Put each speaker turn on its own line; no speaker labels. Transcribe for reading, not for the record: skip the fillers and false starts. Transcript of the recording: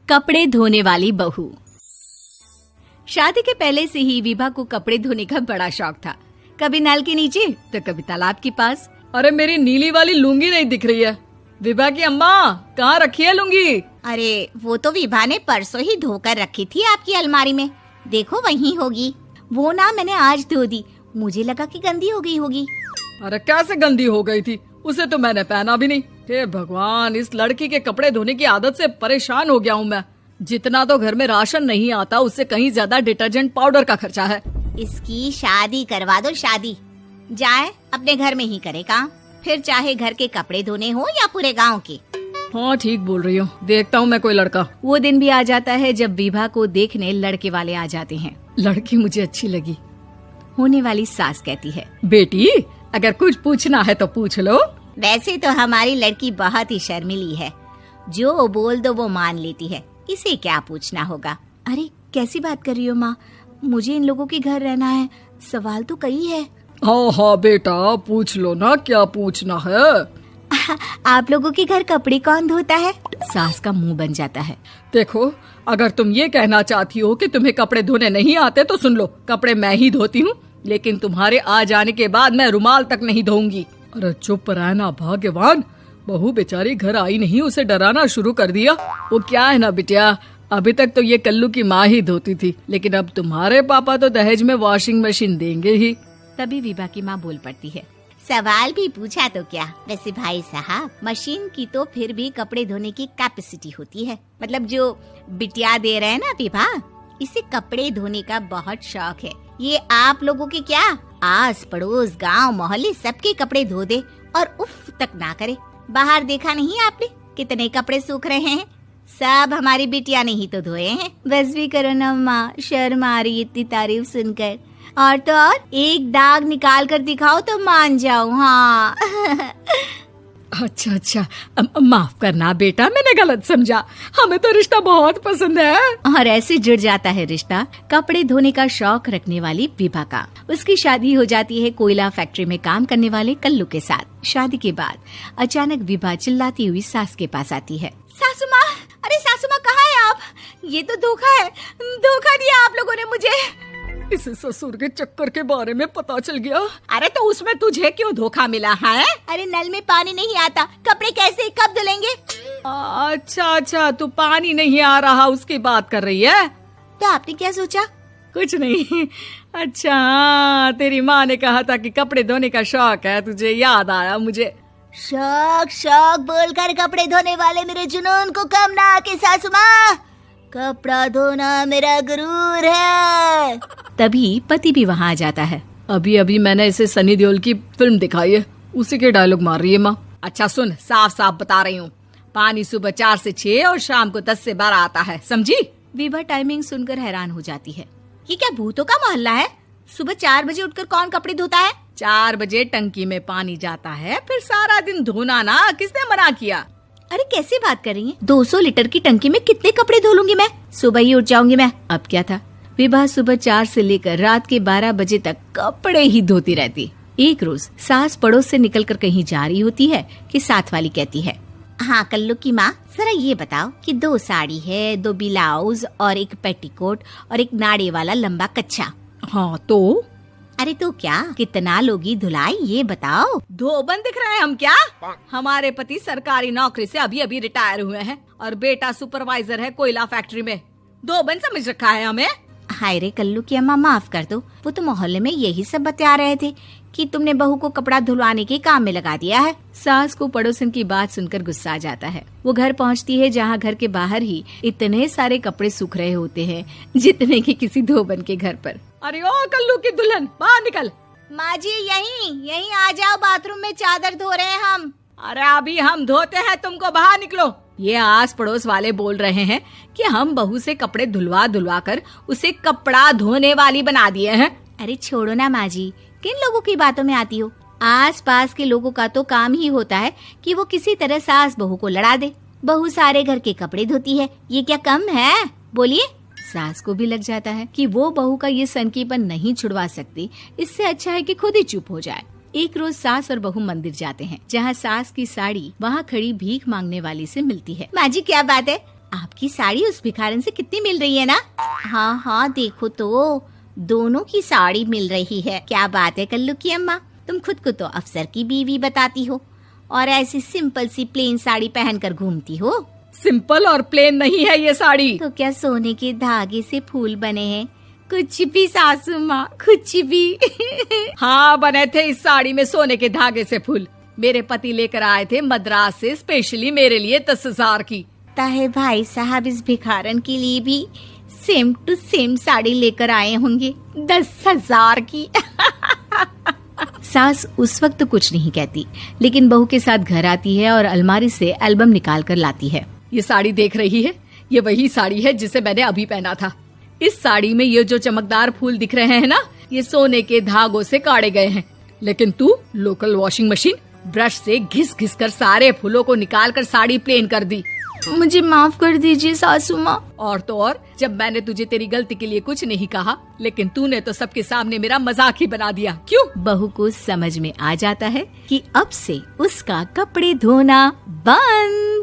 कपड़े धोने वाली बहू। शादी के पहले से ही विभा को कपड़े धोने का बड़ा शौक था। कभी नल के नीचे तो कभी तालाब के पास।
अरे मेरी नीली वाली लुंगी नहीं दिख रही है। विभा की अम्मा, कहाँ रखी है लुंगी?
अरे वो तो विभा ने परसों ही धोकर रखी थी आपकी अलमारी में, देखो वहीं होगी। वो ना मैंने आज धो दी, मुझे लगा कि गंदी हो गई होगी।
अरे कैसे गंदी हो गई थी? उसे तो मैंने पहना भी नहीं। हे भगवान, इस लड़की के कपड़े धोने की आदत से परेशान हो गया हूँ मैं। जितना तो घर में राशन नहीं आता, उससे कहीं ज्यादा डिटर्जेंट पाउडर का खर्चा है।
इसकी शादी करवा दो, शादी जाए अपने घर में ही करे काम, फिर चाहे घर के कपड़े धोने हो या पूरे गांव के।
हाँ ठीक बोल रही हो, देखता हूँ मैं कोई लड़का।
वो दिन भी आ जाता है जब विभा को देखने लड़के वाले आ जाते हैं।
लड़की मुझे अच्छी लगी।
होने वाली सास कहती है,
बेटी अगर कुछ पूछना है तो पूछ लो।
वैसे तो हमारी लड़की बहुत ही शर्मीली है, जो बोल दो वो मान लेती है, इसे क्या पूछना होगा।
अरे कैसी बात कर रही हो माँ, मुझे इन लोगों के घर रहना है, सवाल तो कई है।
हाँ हाँ बेटा, पूछ लो ना, क्या पूछना है।
आप लोगों के घर कपड़े कौन धोता है? सास का मुंह बन जाता है।
देखो, अगर तुम ये कहना चाहती हो कि तुम्हें कपड़े धोने नहीं आते तो सुन लो, कपड़े मैं ही धोती हूँ, लेकिन तुम्हारे आ जाने के बाद मैं रुमाल तक नहीं धोऊंगी। अरे चुप रहना भाग्यवान, बहू बेचारी घर आई नहीं, उसे डराना शुरू कर दिया। वो क्या है ना बिटिया, अभी तक तो ये कल्लू की माँ ही धोती थी, लेकिन अब तुम्हारे पापा तो दहेज में वॉशिंग मशीन देंगे ही।
तभी विभा की माँ बोल पड़ती है,
सवाल भी पूछा तो क्या। वैसे भाई साहब, मशीन की तो फिर भी कपड़े धोने की कैपेसिटी होती है। मतलब जो बिटिया दे रहे हैं ना विभा, इसे कपड़े धोने का बहुत शौक है। ये आप लोगों के क्या, आस पड़ोस गांव मोहल्ले सबके कपड़े धो दे और उफ तक ना करे। बाहर देखा नहीं आपने कितने कपड़े सूख रहे हैं? सब हमारी बिटिया ने ही तो धोए हैं।
बस भी करो ना माँ, शर्म आ रही इतनी तारीफ सुनकर। और तो और एक दाग निकाल कर दिखाओ तो मान जाओ। हाँ
अच्छा, माफ करना बेटा, मैंने गलत समझा। हमें तो रिश्ता बहुत पसंद है।
और ऐसे जुड़ जाता है रिश्ता कपड़े धोने का शौक रखने वाली विभा का। उसकी शादी हो जाती है कोयला फैक्ट्री में काम करने वाले कल्लू के साथ। शादी के बाद अचानक विभा चिल्लाती हुई सास के पास आती है।
सासू माँ, अरे सासू माँ कहाँ है आप? ये तो धोखा है, धोखा दिया आप लोगों ने मुझे।
इसे ससुर के चक्कर के बारे में पता चल गया।
अरे तो उसमें तुझे क्यों धोखा मिला है? अरे नल में पानी नहीं आता, कपड़े कैसे कब धुलेंगे?
अच्छा, तू पानी नहीं आ रहा उसकी बात कर रही है।
तो आपने क्या सोचा?
कुछ नहीं। अच्छा तेरी माँ ने कहा था कि कपड़े धोने का शौक है तुझे, याद आया मुझे।
शौक बोलकर कपड़े धोने वाले मेरे जुनून को कम ना आके सासू माँ, कपड़ा धोना मेरा गुरूर है।
तभी पति भी वहाँ आ जाता है।
अभी मैंने इसे सनी देओल की फिल्म दिखाई है, उसी के डायलॉग मार रही है माँ। अच्छा सुन, साफ बता रही हूँ, पानी सुबह 4 से 6 और शाम को 10 से 12 आता है, समझी?
विभा टाइमिंग सुनकर हैरान हो जाती है।
ये क्या भूतों का मोहल्ला है? सुबह 4 बजे उठकर कौन कपड़े धोता है?
4 बजे टंकी में पानी जाता है, फिर सारा दिन धोना ना, किसने मना किया?
अरे कैसे बात कर रही हैं? 200 लीटर की टंकी में कितने कपड़े धो लूंगी मैं? सुबह ही उठ जाऊंगी मैं। अब क्या था, विभा सुबह 4 से लेकर रात के 12 बजे तक कपड़े ही धोती रहती। एक रोज सास पड़ोस से निकलकर कहीं जा रही होती है कि साथ वाली कहती है,
हाँ कल्लू की माँ, जरा ये बताओ कि 2 साड़ी है, 2 ब्लाउज और एक पेटीकोट और एक नाड़े वाला लंबा कच्छा।
हाँ तो?
अरे तो क्या, कितना लोगी धुलाई ये बताओ।
धोबन दिख रहे हैं हम क्या? हमारे पति सरकारी नौकरी से अभी रिटायर हुए हैं और बेटा सुपरवाइजर है कोयला फैक्ट्री में। धोबन समझ रखा है हमें।
हाय रे कल्लू की अम्मा, माफ कर दो, वो तो मोहल्ले में यही सब बता रहे थे कि तुमने बहू को कपड़ा धुलवाने के काम में लगा दिया है।
सास को पड़ोसन की बात सुनकर गुस्सा आ जाता है। वो घर पहुंचती है जहां घर के बाहर ही इतने सारे कपड़े सूख रहे होते हैं जितने कि किसी धोबन के घर पर।
अरे ओ कल्लू की दुल्हन, बाहर निकल।
माँ जी यहीं आ जाओ, बाथरूम में चादर धो रहे हैं हम।
अरे अभी हम धोते हैं, तुमको बाहर निकलो। ये आस पड़ोस वाले बोल रहे हैं कि हम बहू से कपड़े धुलवा कर उसे कपड़ा धोने वाली बना दिए हैं।
अरे छोड़ो ना माँ जी, किन लोगों की बातों में आती हो? आस पास के लोगों का तो काम ही होता है कि वो किसी तरह सास बहू को लड़ा दे। बहू सारे घर के कपड़े धोती है, ये क्या कम है? बोलिए। सास को भी लग जाता है कि वो बहू का ये सनकीपन नहीं छुड़वा सकती, इससे अच्छा है कि खुद ही चुप हो जाए। एक रोज सास और बहू मंदिर जाते हैं, जहाँ सास की साड़ी वहाँ खड़ी भीख मांगने वाली से मिलती है।
माँ जी क्या बात है, आपकी साड़ी उस भिखारन से कितनी मिल रही है ना? हाँ हाँ, देखो तो दोनों की साड़ी मिल रही है। क्या बात है कल्लू की अम्मा, तुम खुद को तो अफसर की बीवी बताती हो और ऐसी सिंपल सी प्लेन साड़ी पहनकर घूमती हो।
सिंपल और प्लेन नहीं है ये साड़ी।
तो क्या सोने के धागे से फूल बने हैं? कुछ भी सासू माँ, कुछ भी।
हाँ, बने थे इस साड़ी में सोने के धागे से फूल। मेरे पति लेकर आए थे मद्रास से स्पेशली मेरे लिए 10,000 की।
ताहे भाई साहब इस भिखारन के लिए भी सेम टू सेम साड़ी लेकर आए होंगे 10,000 की।
सास उस वक्त तो कुछ नहीं कहती, लेकिन बहू के साथ घर आती है और अलमारी से एल्बम निकाल कर लाती है।
ये साड़ी देख रही है, ये वही साड़ी है जिसे मैंने अभी पहना था। इस साड़ी में ये जो चमकदार फूल दिख रहे हैं ना, ये सोने के धागों से काढ़े गए हैं। लेकिन तू लोकल वॉशिंग मशीन ब्रश से घिस घिस कर सारे फूलों को निकाल कर साड़ी प्लेन कर दी।
मुझे माफ कर दीजिए सासू माँ।
और तो और, जब मैंने तुझे तेरी गलती के लिए कुछ नहीं कहा, लेकिन तूने तो सबके सामने मेरा मजाक ही बना दिया। क्यों?
बहू को समझ में आ जाता है कि अब से उसका कपड़े धोना बंद।